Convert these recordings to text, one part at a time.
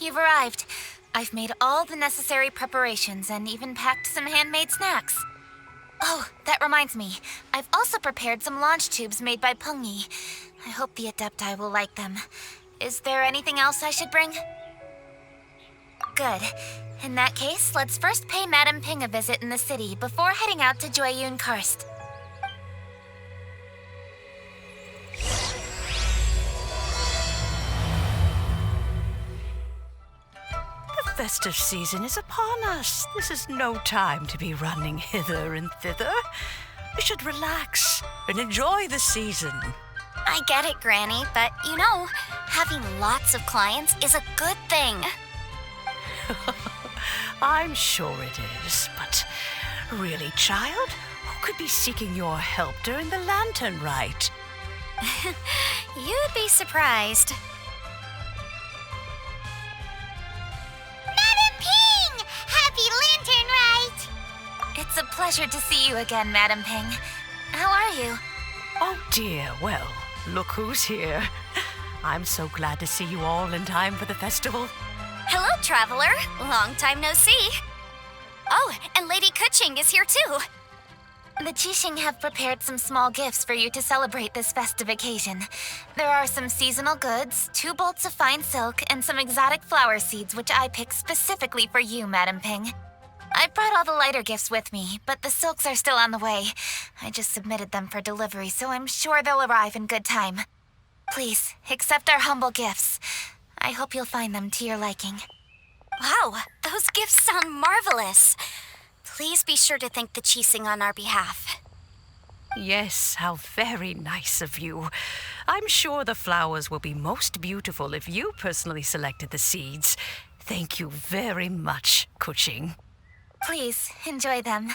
you've arrived. I've made all the necessary preparations and even packed some handmade snacks. Oh, that reminds me. I've also prepared some launch tubes made by Pungi. I hope the Adepti will like them. Is there anything else I should bring? Good. In that case, let's first pay Madame Ping a visit in the city before heading out to Jueyun Karst. The festive season is upon us. This is no time to be running hither and thither. We should relax and enjoy the season. I get it, Granny, but you know, having lots of clients is a good thing. I'm sure it is, but really, child, who could be seeking your help during the lantern rite? You'd be surprised. Madame Ping! Happy Lantern Rite! It's a pleasure to see you again, Madame Ping. How are you? Oh dear, well, look who's here. I'm so glad to see you all in time for the festival. Hello, traveler. Long time no see. Oh, and Lady Kuching is here too. The Qixing have prepared some small gifts for you to celebrate this festive occasion. There are some seasonal goods, 2 bolts of fine silk, and some exotic flower seeds which I picked specifically for you, Madame Ping. I brought all the lighter gifts with me, but the silks are still on the way. I just submitted them for delivery, so I'm sure they'll arrive in good time. Please, accept our humble gifts. I hope you'll find them to your liking. Wow, those gifts sound marvelous. Please be sure to thank the Qixing on our behalf. Yes, how very nice of you. I'm sure the flowers will be most beautiful if you personally selected the seeds. Thank you very much, Kuching. Please, enjoy them.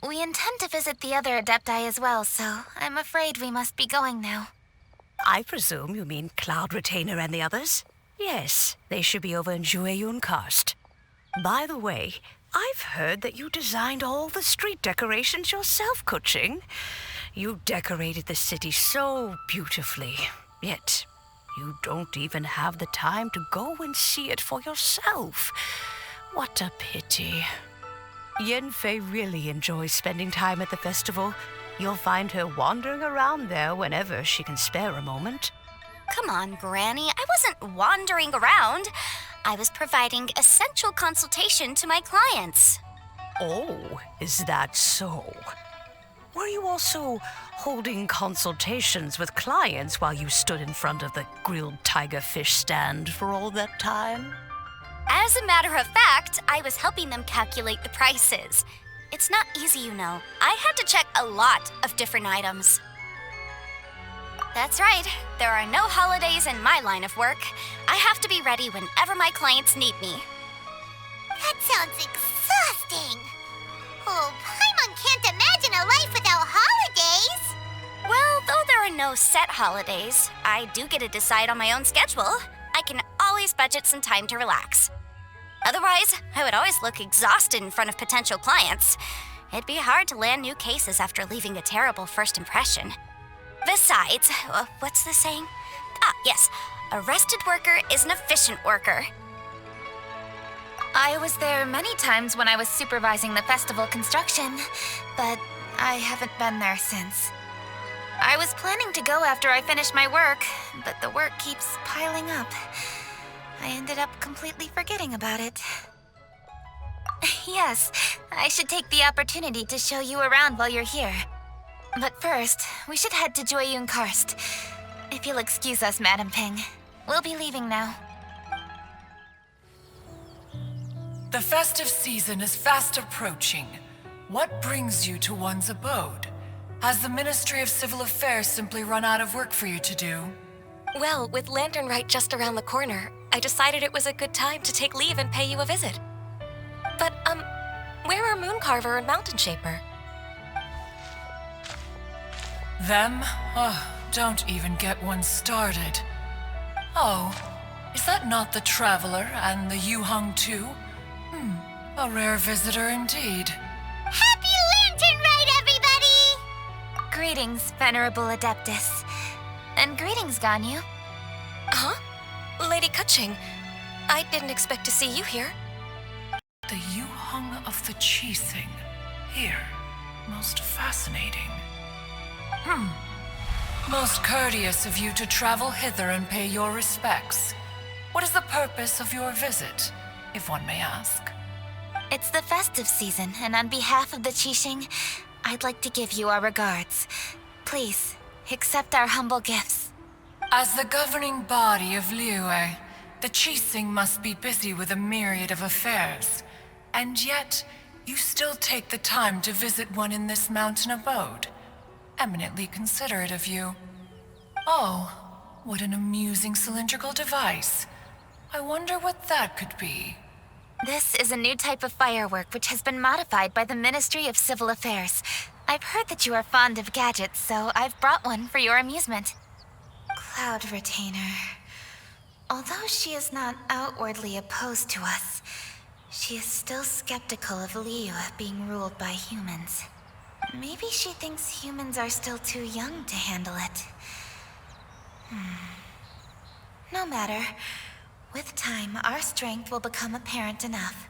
We intend to visit the other Adepti as well, so I'm afraid we must be going now. I presume you mean Cloud Retainer and the others? Yes, they should be over in Jueyun Karst. By the way, I've heard that you designed all the street decorations yourself, Kuching. You decorated the city so beautifully, yet you don't even have the time to go and see it for yourself. What a pity. Yanfei really enjoys spending time at the festival. You'll find her wandering around there whenever she can spare a moment. Come on, Granny. I wasn't wandering around. I was providing essential consultation to my clients. Oh, is that so? Were you also holding consultations with clients while you stood in front of the grilled tiger fish stand for all that time? As a matter of fact, I was helping them calculate the prices. It's not easy, you know. I had to check a lot of different items. That's right. There are no holidays in my line of work. I have to be ready whenever my clients need me. That sounds exhausting. Oh, Paimon can't imagine a life without holidays. Well, though there are no set holidays, I do get to decide on my own schedule. I can always budget some time to relax. Otherwise, I would always look exhausted in front of potential clients. It'd be hard to land new cases after leaving a terrible first impression. Besides, what's the saying? Ah, yes, a rested worker is an efficient worker. I was there many times when I was supervising the festival construction, but I haven't been there since. I was planning to go after I finished my work, but the work keeps piling up. I ended up completely forgetting about it. Yes, I should take the opportunity to show you around while you're here. But first, we should head to Jueyun Karst. If you'll excuse us, Madame Ping. We'll be leaving now. The festive season is fast approaching. What brings you to one's abode? Has the Ministry of Civil Affairs simply run out of work for you to do? Well, with Lantern Rite just around the corner, I decided it was a good time to take leave and pay you a visit. But, where are Mooncarver and Mountain Shaper? Them? Oh, don't even get one started. Oh, is that not the Traveler and the Yuheng too? A rare visitor indeed. Happy Lantern Rite, everybody! Greetings, Venerable Adeptus. And greetings, Ganyu. Huh? Lady Kuching, I didn't expect to see you here. The Yuhung of the Chising. Here. Most fascinating. Most courteous of you to travel hither and pay your respects. What is the purpose of your visit, if one may ask? It's the festive season, and on behalf of the Qixing, I'd like to give you our regards. Please, accept our humble gifts. As the governing body of Liyue, the Qixing must be busy with a myriad of affairs. And yet, you still take the time to visit one in this mountain abode. Eminently considerate of you. Oh, what an amusing cylindrical device. I wonder what that could be. This is a new type of firework which has been modified by the Ministry of Civil Affairs. I've heard that you are fond of gadgets, so I've brought one for your amusement. Cloud Retainer. Although she is not outwardly opposed to us, she is still skeptical of Liyue being ruled by humans. Maybe she thinks humans are still too young to handle it. No matter. With time, our strength will become apparent enough.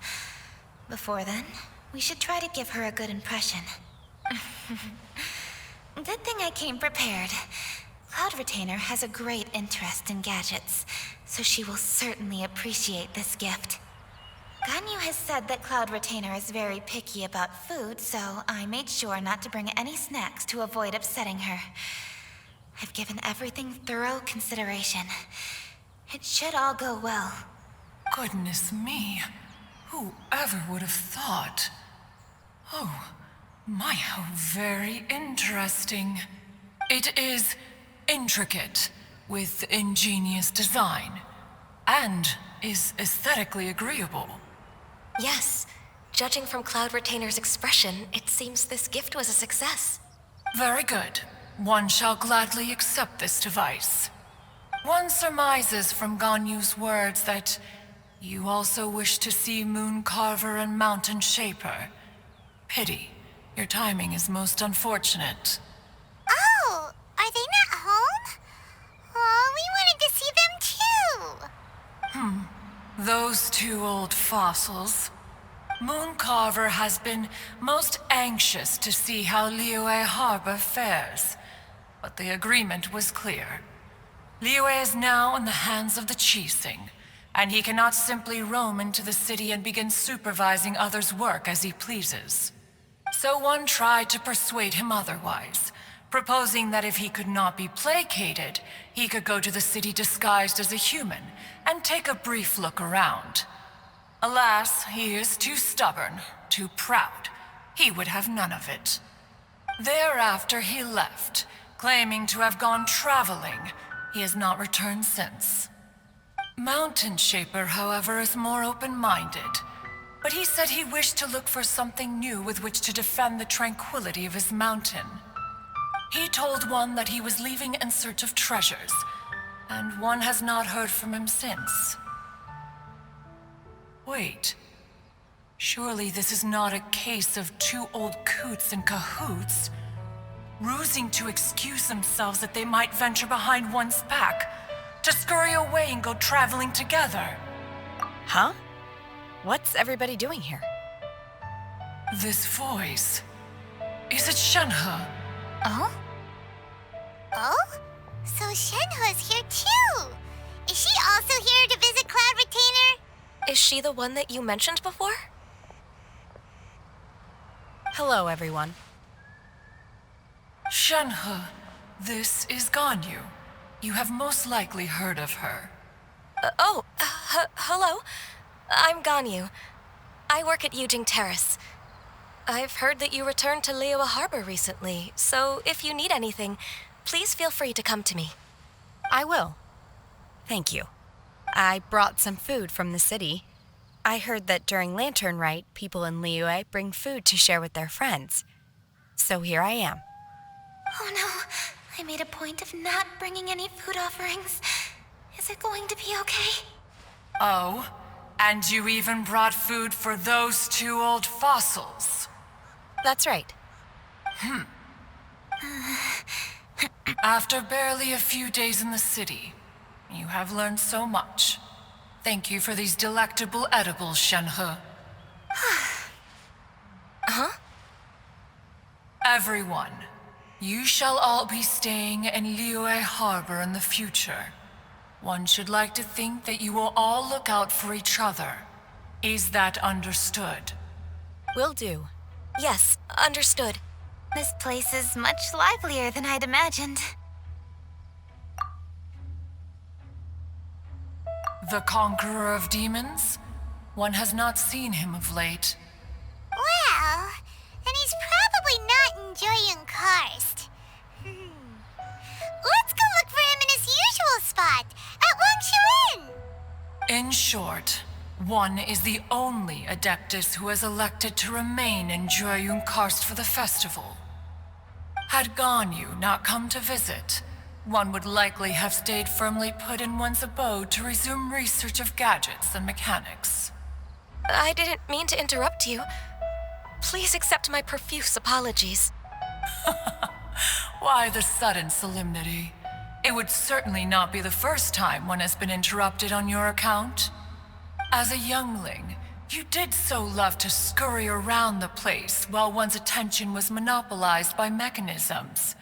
Before then, we should try to give her a good impression. Good thing I came prepared. Cloud Retainer has a great interest in gadgets, so she will certainly appreciate this gift. Ganyu has said that Cloud Retainer is very picky about food, so I made sure not to bring any snacks to avoid upsetting her. I've given everything thorough consideration. It should all go well. Goodness me. Whoever would have thought? Oh, my, how very interesting. It is intricate, with ingenious design, and is aesthetically agreeable. Yes. Judging from Cloud Retainer's expression, it seems this gift was a success. Very good. One shall gladly accept this device. One surmises from Ganyu's words that you also wish to see Moon Carver and Mountain Shaper. Pity. Your timing is most unfortunate. Oh, are they not home? Oh, we wanted to see them too. Those two old fossils. Moon Carver has been most anxious to see how Liyue Harbor fares, but the agreement was clear. Liyue is now in the hands of the Qixing, and he cannot simply roam into the city and begin supervising others' work as he pleases. So one tried to persuade him otherwise, proposing that if he could not be placated, he could go to the city disguised as a human and take a brief look around. Alas, he is too stubborn, too proud. He would have none of it. Thereafter he left, claiming to have gone traveling. He has not returned since. Mountain Shaper, however, is more open-minded. But he said he wished to look for something new with which to defend the tranquility of his mountain. He told one that he was leaving in search of treasures, and one has not heard from him since. Wait. Surely this is not a case of two old coots in cahoots, rusing to excuse themselves that they might venture behind one's back, to scurry away and go traveling together. Huh? What's everybody doing here? This voice. Is it Shenhe? Oh? Oh? So Shenhe's here too. Is she also here to visit Cloud Retainer? Is she the one that you mentioned before? Hello, everyone. Shenhe, this is Ganyu. You have most likely heard of her. Hello. I'm Ganyu. I work at Yujing Terrace. I've heard that you returned to Liyue Harbor recently, so if you need anything, please feel free to come to me. I will. Thank you. I brought some food from the city. I heard that during Lantern Rite, people in Liyue bring food to share with their friends. So here I am. Oh no, I made a point of not bringing any food offerings. Is it going to be okay? Oh, and you even brought food for those two old fossils. That's right. After barely a few days in the city, you have learned so much. Thank you for these delectable edibles, Shenhe. Huh? Everyone, you shall all be staying in Liyue Harbor in the future. One should like to think that you will all look out for each other. Is that understood? Will do. Yes, understood. This place is much livelier than I'd imagined. The conqueror of demons? One has not seen him of late. Well, then he's probably not enjoying Karst. Let's go look for him in his usual spot, at Wangshu Inn. In short, one is the only Adeptus who has elected to remain in Jueyun Karst for the festival. Had Ganyu not come to visit, one would likely have stayed firmly put in one's abode to resume research of gadgets and mechanics. I didn't mean to interrupt you. Please accept my profuse apologies. Why the sudden solemnity? It would certainly not be the first time one has been interrupted on your account. As a youngling, you did so love to scurry around the place while one's attention was monopolized by mechanisms.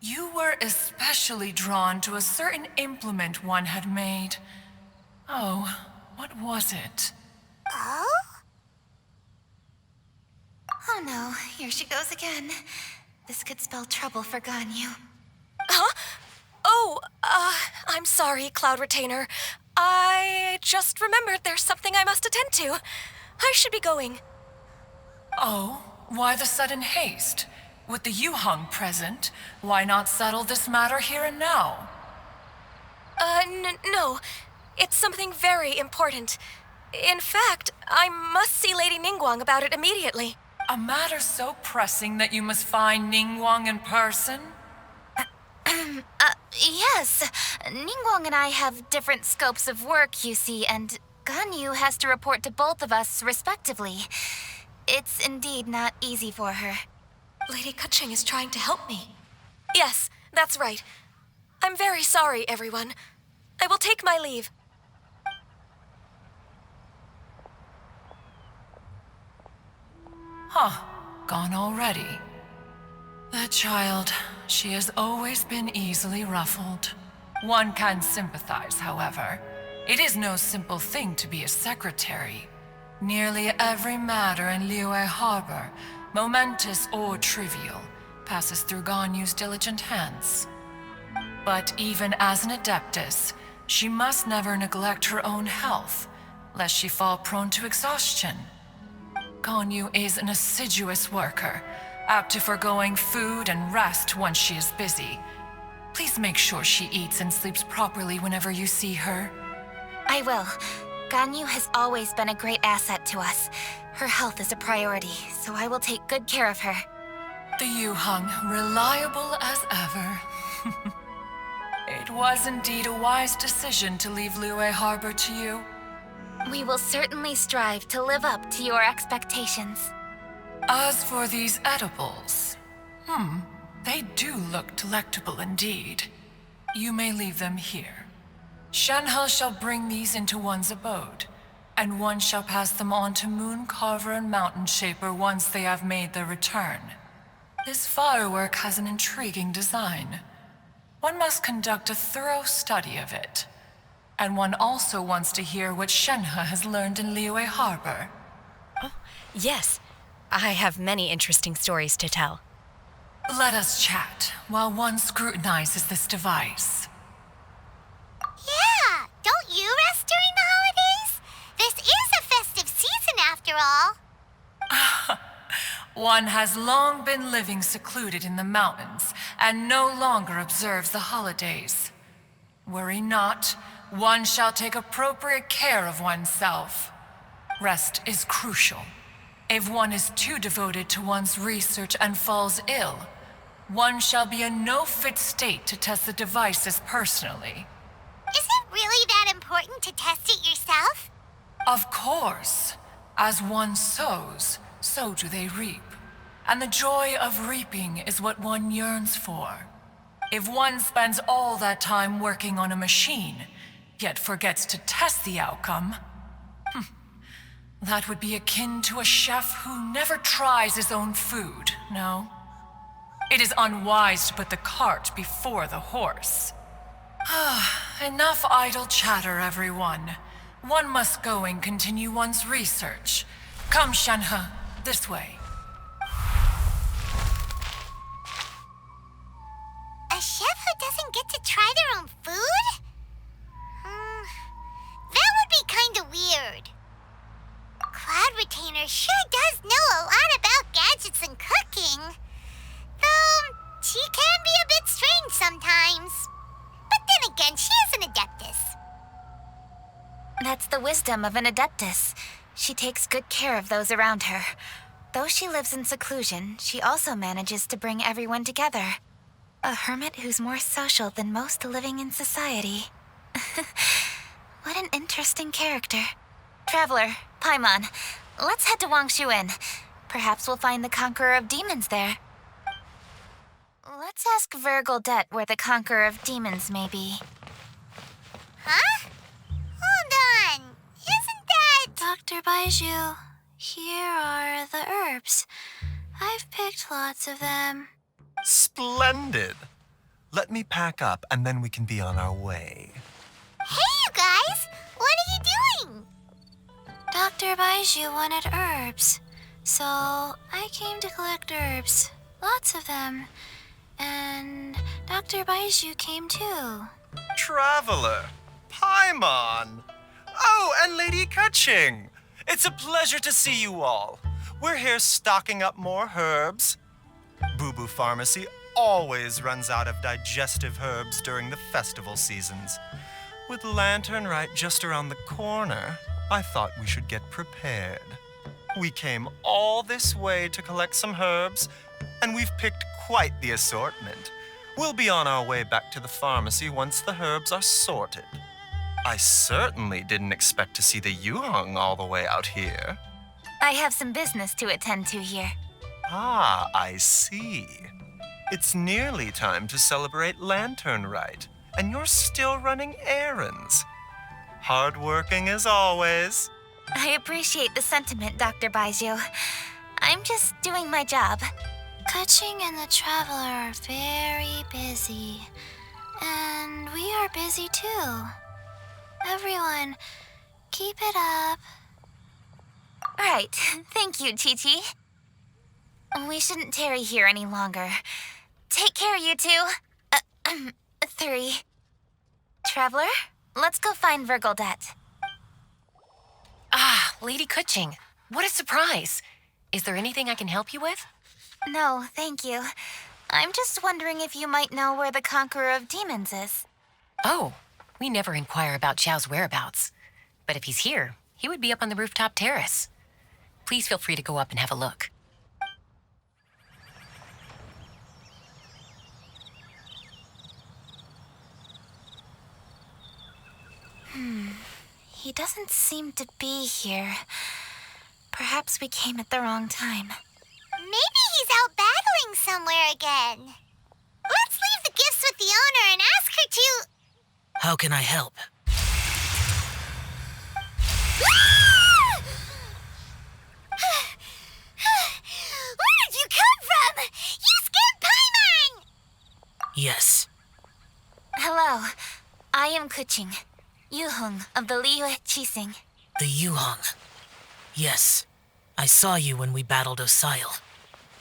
You were especially drawn to a certain implement one had made. Oh, what was it? Oh? Oh no, here she goes again. This could spell trouble for Ganyu. Huh? Oh, I'm sorry, Cloud Retainer. I just remembered there's something I must attend to. I should be going. Oh, why the sudden haste? With the Yuheng present, why not settle this matter here and now? No. It's something very important. In fact, I must see Lady Ningguang about it immediately. A matter so pressing that you must find Ningguang in person? Yes. Ningguang and I have different scopes of work, you see, and Ganyu has to report to both of us respectively. It's indeed not easy for her. Lady Keqing is trying to help me. Yes, that's right. I'm very sorry, everyone. I will take my leave. Huh, gone already. That child, she has always been easily ruffled. One can sympathize, however. It is no simple thing to be a secretary. Nearly every matter in Liyue Harbor, momentous or trivial, passes through Ganyu's diligent hands. But even as an Adeptus, she must never neglect her own health, lest she fall prone to exhaustion. Ganyu is an assiduous worker, apt to foregoing food and rest once she is busy. Please make sure she eats and sleeps properly whenever you see her. I will. Ganyu has always been a great asset to us. Her health is a priority, so I will take good care of her. The Yuheng, reliable as ever. It was indeed a wise decision to leave Liyue Harbor to you. We will certainly strive to live up to your expectations. As for these edibles, they do look delectable indeed. You may leave them here. Shenhe shall bring these into one's abode, and one shall pass them on to Moon Carver and Mountain Shaper once they have made their return. This firework has an intriguing design. One must conduct a thorough study of it. And one also wants to hear what Shenhe has learned in Liyue Harbor. Oh, yes. I have many interesting stories to tell. Let us chat while one scrutinizes this device. Yeah, don't you rest during the holidays? This is a festive season after all. One has long been living secluded in the mountains and no longer observes the holidays. Worry not, one shall take appropriate care of oneself. Rest is crucial. If one is too devoted to one's research and falls ill, one shall be in no fit state to test the devices personally. Is it really that important to test it yourself? Of course. As one sows, so do they reap. And the joy of reaping is what one yearns for. If one spends all that time working on a machine, yet forgets to test the outcome. That would be akin to a chef who never tries his own food, no? It is unwise to put the cart before the horse. Enough idle chatter, everyone. One must go and continue one's research. Come, Shenhe, this way. A chef who doesn't get to try their own food? That would be kinda weird. Cloud Retainer sure does know a lot about gadgets and cooking. Though, she can be a bit strange sometimes. But then again, she is an Adeptus. That's the wisdom of an Adeptus. She takes good care of those around her. Though she lives in seclusion, she also manages to bring everyone together. A hermit who's more social than most living in society. What an interesting character. Traveler, Paimon, let's head to Wangshuin. Perhaps we'll find the Conqueror of Demons there. Let's ask Vergoldet where the Conqueror of Demons may be. Huh? Hold on. Isn't that... Dr. Baiju, here are the herbs. I've picked lots of them. Splendid! Let me pack up and then we can be on our way. Hey, you guys! What are you doing? Dr. Baiju wanted herbs, so I came to collect herbs. Lots of them. And Dr. Baiju came too. Traveler! Paimon! Oh, and Lady Kaching! It's a pleasure to see you all. We're here stocking up more herbs. Boo Boo Pharmacy always runs out of digestive herbs during the festival seasons. With Lantern Rite just around the corner, I thought we should get prepared. We came all this way to collect some herbs, and we've picked quite the assortment. We'll be on our way back to the pharmacy once the herbs are sorted. I certainly didn't expect to see the Yuhong all the way out here. I have some business to attend to here. Ah, I see. It's nearly time to celebrate Lantern Rite, and you're still running errands. Hardworking as always. I appreciate the sentiment, Dr. Baiju. I'm just doing my job. Kaching and the Traveler are very busy. And we are busy too. Everyone, keep it up. Right. Thank you, Chi-Chi. We shouldn't tarry here any longer. Take care, you two. 3. Traveler, let's go find Vergoldet. Ah, Lady Kutching, what a surprise. Is there anything I can help you with? No, thank you. I'm just wondering if you might know where the Conqueror of Demons is. Oh, we never inquire about Xiao's whereabouts. But if he's here, he would be up on the rooftop terrace. Please feel free to go up and have a look. He doesn't seem to be here. Perhaps we came at the wrong time. Maybe he's out battling somewhere again. Let's leave the gifts with the owner and ask her to... How can I help? Where did you come from? You scared Paimon! Yes. Hello. I am Kuching, Yuhong of the Liyue Chising. The Yuhong. Yes. I saw you when we battled Osial.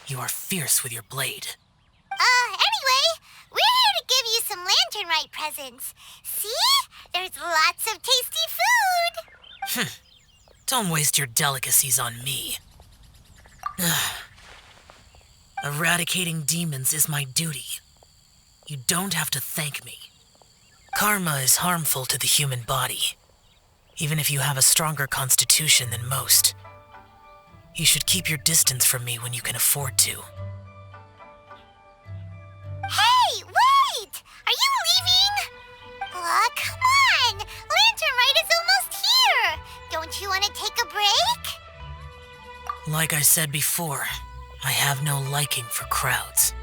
You are fierce with your blade. Anyway, we're here to give you some Lantern Rite presents. See? There's lots of tasty food. Don't waste your delicacies on me. Eradicating demons is my duty. You don't have to thank me. Karma is harmful to the human body, even if you have a stronger constitution than most. You should keep your distance from me when you can afford to. Hey, wait! Are you leaving? Aw, come on! Lantern Rite is almost here! Don't you want to take a break? Like I said before, I have no liking for crowds.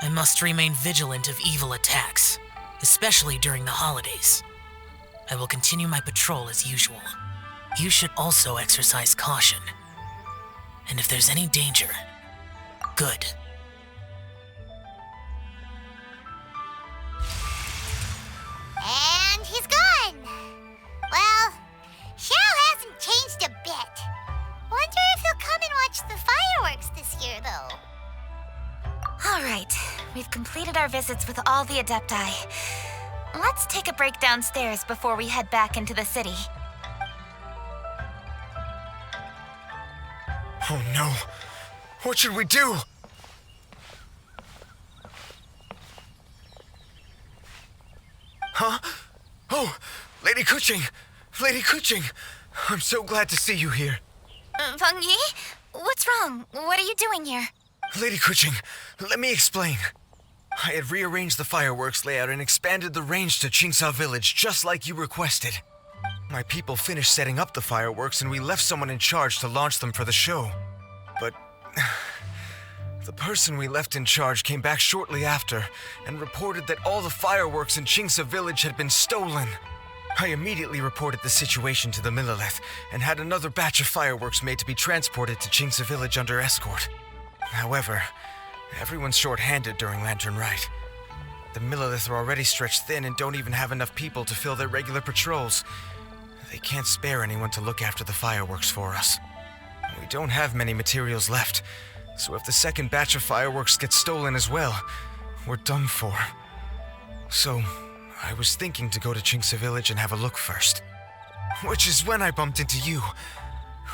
I must remain vigilant of evil attacks, especially during the holidays. I will continue my patrol as usual. You should also exercise caution. And if there's any danger, good. And he's gone. Well, Xiao hasn't changed a bit. Wonder if he'll come and watch the fireworks this year, though. All right, we've completed our visits with all the Adepti. Let's take a break downstairs before we head back into the city. Oh no. What should we do? Huh? Oh, Lady Kuching! Lady Kuching! I'm so glad to see you here. Peng Yi? What's wrong? What are you doing here? Lady Kuching, let me explain. I had rearranged the fireworks layout and expanded the range to Qingsa Village just like you requested. My people finished setting up the fireworks and we left someone in charge to launch them for the show. But the person we left in charge came back shortly after and reported that all the fireworks in Qingsa Village had been stolen. I immediately reported the situation to the Millilith and had another batch of fireworks made to be transported to Qingsa Village under escort. However, everyone's short-handed during Lantern Rite. The Millilith are already stretched thin and don't even have enough people to fill their regular patrols. They can't spare anyone to look after the fireworks for us. We don't have many materials left, so if the second batch of fireworks gets stolen as well, we're done for. So, I was thinking to go to Qingsa Village and have a look first. Which is when I bumped into you.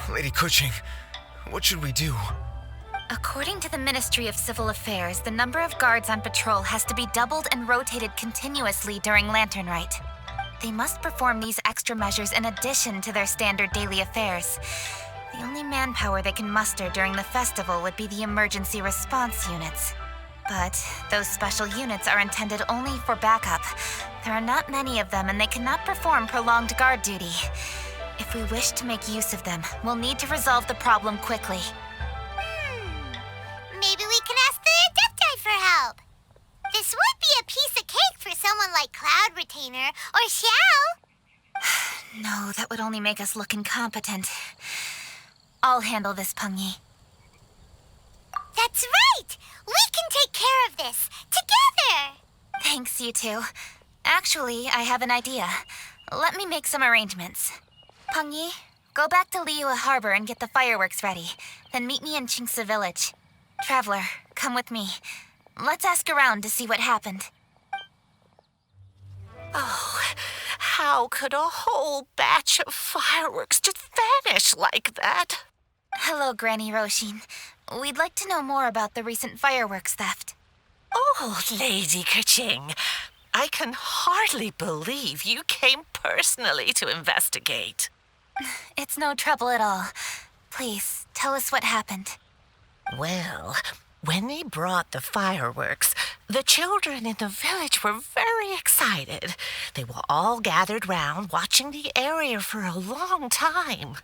Lady Kuching, what should we do? According to the Ministry of Civil Affairs, the number of guards on patrol has to be doubled and rotated continuously during Lantern Rite. They must perform these extra measures in addition to their standard daily affairs. The only manpower they can muster during the festival would be the emergency response units. But those special units are intended only for backup. There are not many of them and they cannot perform prolonged guard duty. If we wish to make use of them, we'll need to resolve the problem quickly. Maybe we can ask the Adepti for help. This would be a piece of cake for someone like Cloud Retainer or Xiao. No, that would only make us look incompetent. I'll handle this, Peng Yi. That's right! We can take care of this, together! Thanks, you two. Actually, I have an idea. Let me make some arrangements. Peng Yi, go back to Liyue Harbor and get the fireworks ready. Then meet me in Qingsa Village. Traveler, come with me. Let's ask around to see what happened. Oh, how could a whole batch of fireworks just vanish like that? Hello, Granny Roshin. We'd like to know more about the recent fireworks theft. Oh, Lady Kaching, I can hardly believe you came personally to investigate. It's no trouble at all. Please, tell us what happened. Well, when they brought the fireworks, the children in the village were very excited. They were all gathered round, watching the area for a long time.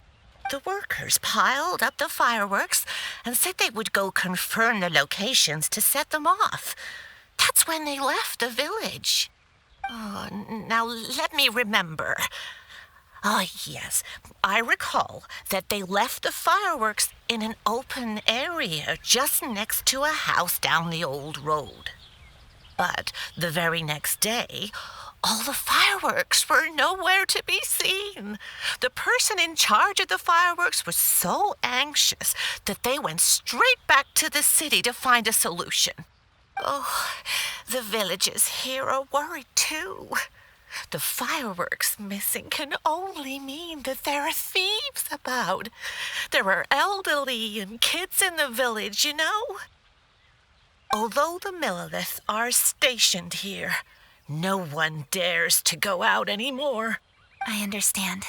The workers piled up the fireworks and said they would go confirm the locations to set them off. That's when they left the village. Oh, now let me remember. Ah, yes, I recall that they left the fireworks in an open area just next to a house down the old road. But the very next day, all the fireworks were nowhere to be seen. The person in charge of the fireworks was so anxious that they went straight back to the city to find a solution. Oh, the villagers here are worried too. The fireworks missing can only mean that there are thieves about. There are elderly and kids in the village, you know. Although the Millilith are stationed here, no one dares to go out anymore. I understand.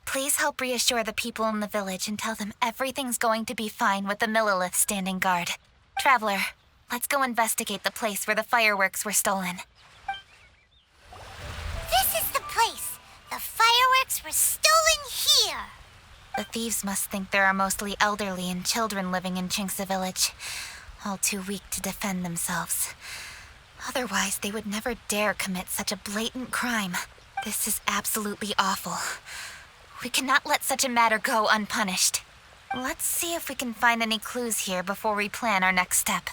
Please help reassure the people in the village and tell them everything's going to be fine with the Millilith standing guard. Traveler, let's go investigate the place where the fireworks were stolen. This is the place. The fireworks were stolen here. The thieves must think there are mostly elderly and children living in Qingsa Village, all too weak to defend themselves. Otherwise, they would never dare commit such a blatant crime. This is absolutely awful. We cannot let such a matter go unpunished. Let's see if we can find any clues here before we plan our next step.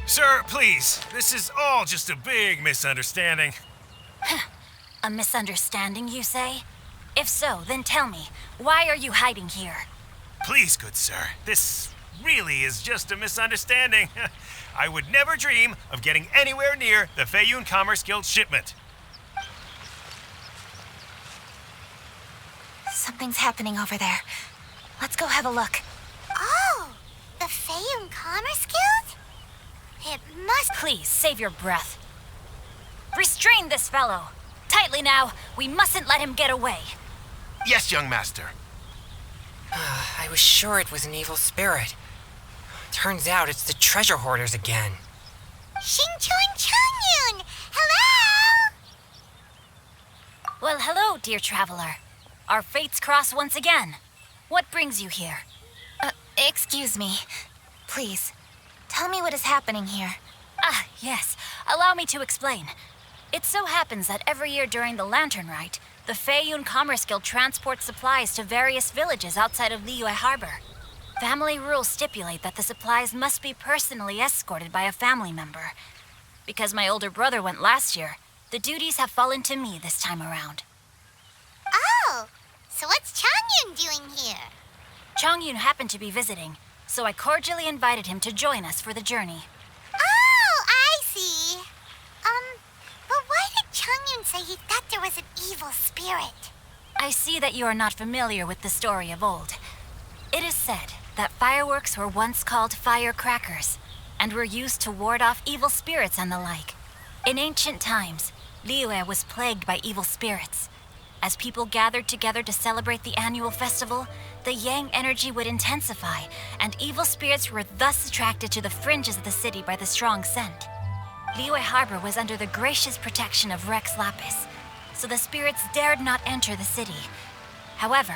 Sir, please. This is all just a big misunderstanding. A misunderstanding, you say? If so, then tell me, why are you hiding here? Please, good sir. This really is just a misunderstanding. I would never dream of getting anywhere near the Feiyun Commerce Guild shipment. Something's happening over there. Let's go have a look. Oh, the Feiyun Commerce Guild? It must... Please, save your breath. Restrain this fellow. Tightly now. We mustn't let him get away. Yes, young master. I was sure it was an evil spirit. Turns out it's the treasure hoarders again. Xingqiu and Changyun! Hello! Well, hello, dear traveler. Our fates cross once again. What brings you here? Excuse me. Please, tell me what is happening here. Ah, yes. Allow me to explain. It so happens that every year during the Lantern Rite, the Feiyun Commerce Guild transports supplies to various villages outside of Liyue Harbor. Family rules stipulate that the supplies must be personally escorted by a family member. Because my older brother went last year, the duties have fallen to me this time around. Oh, so what's Changyun doing here? Changyun happened to be visiting, so I cordially invited him to join us for the journey. Oh, I see. But why did Changyun say he thought there was an evil spirit? I see that you are not familiar with the story of old. It is said that fireworks were once called firecrackers, and were used to ward off evil spirits and the like. In ancient times, Liyue was plagued by evil spirits. As people gathered together to celebrate the annual festival, the yang energy would intensify, and evil spirits were thus attracted to the fringes of the city by the strong scent. Liyue Harbor was under the gracious protection of Rex Lapis, so the spirits dared not enter the city. However,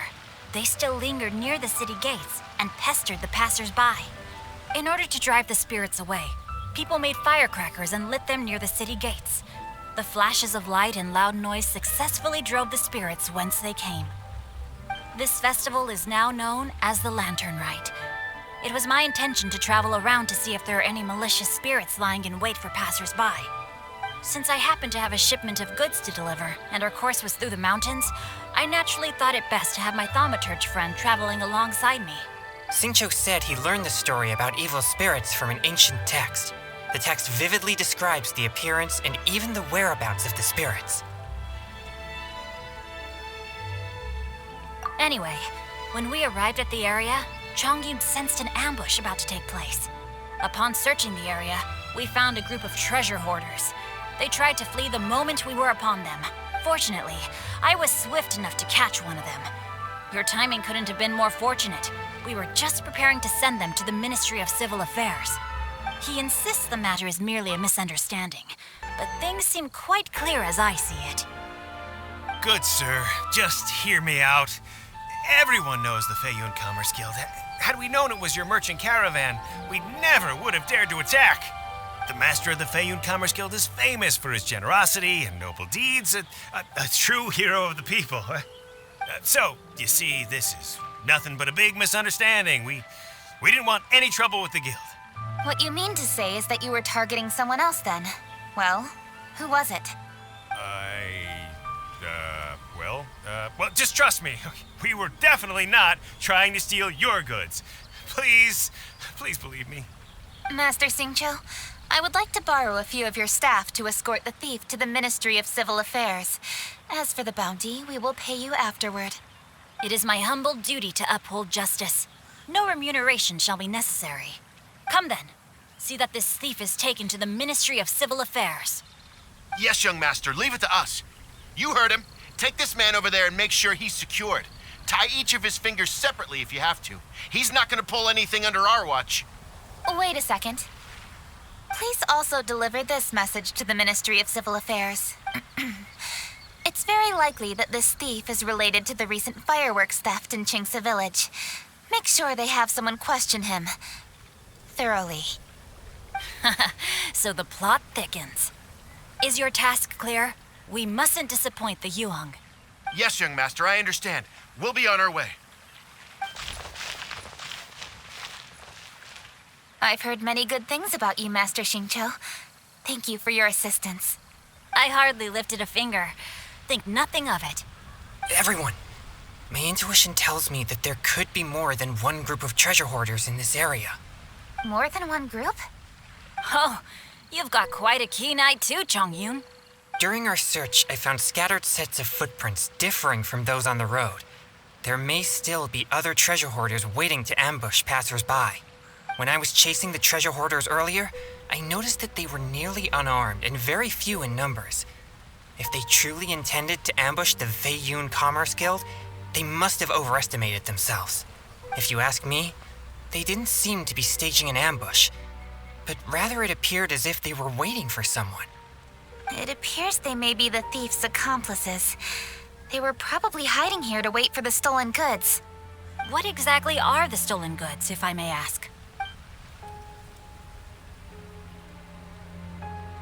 they still lingered near the city gates and pestered the passers-by. In order to drive the spirits away, people made firecrackers and lit them near the city gates. The flashes of light and loud noise successfully drove the spirits whence they came. This festival is now known as the Lantern Rite. It was my intention to travel around to see if there are any malicious spirits lying in wait for passers-by. Since I happened to have a shipment of goods to deliver, and our course was through the mountains, I naturally thought it best to have my thaumaturge friend traveling alongside me. Xingqiu said he learned the story about evil spirits from an ancient text. The text vividly describes the appearance and even the whereabouts of the spirits. Anyway, when we arrived at the area, Changyun sensed an ambush about to take place. Upon searching the area, we found a group of treasure hoarders. They tried to flee the moment we were upon them. Fortunately, I was swift enough to catch one of them. Your timing couldn't have been more fortunate. We were just preparing to send them to the Ministry of Civil Affairs. He insists the matter is merely a misunderstanding, but things seem quite clear as I see it. Good sir, just hear me out. Everyone knows the Feiyun Commerce Guild. Had we known it was your merchant caravan, we never would have dared to attack. The master of the Feiyun Commerce Guild is famous for his generosity and noble deeds, a true hero of the people. So, you see, this is nothing but a big misunderstanding. We didn't want any trouble with the guild. What you mean to say is that you were targeting someone else then? Well, who was it? Well, just trust me. We were definitely not trying to steal your goods. Please believe me. Master Xingqiu, I would like to borrow a few of your staff to escort the thief to the Ministry of Civil Affairs. As for the bounty, we will pay you afterward. It is my humble duty to uphold justice. No remuneration shall be necessary. Come then, see that this thief is taken to the Ministry of Civil Affairs. Yes, young master, leave it to us. You heard him. Take this man over there and make sure he's secured. Tie each of his fingers separately if you have to. He's not going to pull anything under our watch. Wait a second. Please also deliver this message to the Ministry of Civil Affairs. It's very likely that this thief is related to the recent fireworks theft in Qingce Village. Make sure they have someone question him thoroughly. So the plot thickens. Is your task clear? We mustn't disappoint the Yuhong. Yes, young master, I understand. We'll be on our way. I've heard many good things about you, Master Xingqiu. Thank you for your assistance. I hardly lifted a finger. Think nothing of it. Everyone, my intuition tells me that there could be more than one group of treasure hoarders in this area. More than one group? Oh, you've got quite a keen eye too, Chongyun. During our search, I found scattered sets of footprints differing from those on the road. There may still be other treasure hoarders waiting to ambush passers-by. When I was chasing the treasure hoarders earlier, I noticed that they were nearly unarmed and very few in numbers. If they truly intended to ambush the Feiyun Commerce Guild, they must have overestimated themselves. If you ask me, they didn't seem to be staging an ambush, but rather it appeared as if they were waiting for someone. It appears they may be the thief's accomplices. They were probably hiding here to wait for the stolen goods. What exactly are the stolen goods, if I may ask?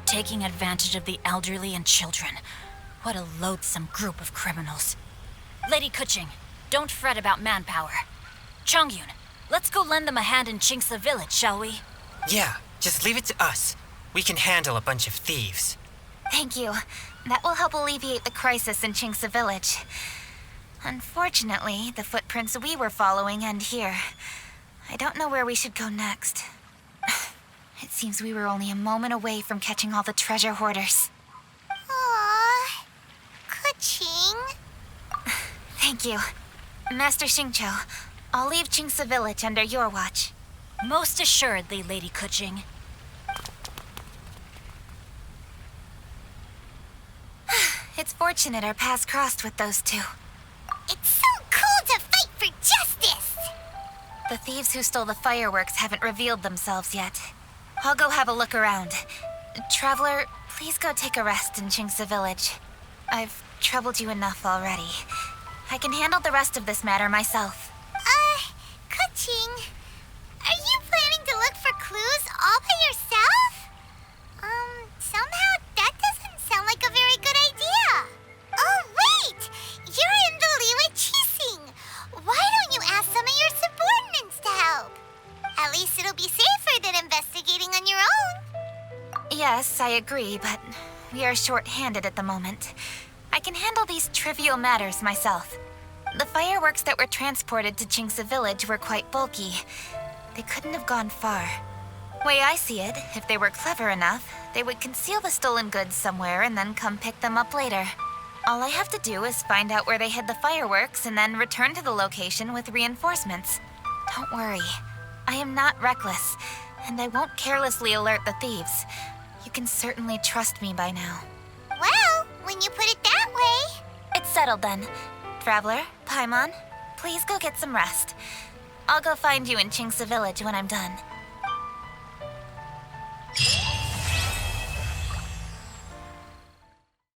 Taking advantage of the elderly and children. What a loathsome group of criminals. Lady Kuching, don't fret about manpower. Chongyun, let's go lend them a hand in Qingce village, shall we? Yeah, just leave it to us. We can handle a bunch of thieves. Thank you. That will help alleviate the crisis in Qingce village. Unfortunately, the footprints we were following end here. I don't know where we should go next. It seems we were only a moment away from catching all the treasure hoarders. Aww. Kuching. Thank you. Master Xingqiu, I'll leave Qingce village under your watch. Most assuredly, Lady Kuching. It's fortunate our paths crossed with those two. It's so cool to fight for justice! The thieves who stole the fireworks haven't revealed themselves yet. I'll go have a look around. Traveler, please go take a rest in Qingce village. I've troubled you enough already. I can handle the rest of this matter myself. Kuching, are you planning to look for clues all by yourself? Somehow that doesn't sound like a very good idea. Oh, wait! You're in the Liwei Qixing. Why don't you ask some of your subordinates to help? At least it'll be safer than investigating on your own. Yes, I agree, but we are short-handed at the moment. I can handle these trivial matters myself. The fireworks that were transported to Qingce village were quite bulky. They couldn't have gone far. Way I see it, if they were clever enough, they would conceal the stolen goods somewhere and then come pick them up later. All I have to do is find out where they hid the fireworks and then return to the location with reinforcements. Don't worry. I am not reckless, and I won't carelessly alert the thieves. You can certainly trust me by now. Well, when you put it that way... It's settled then. Traveler, Paimon, please go get some rest. I'll go find you in Qingce village when I'm done.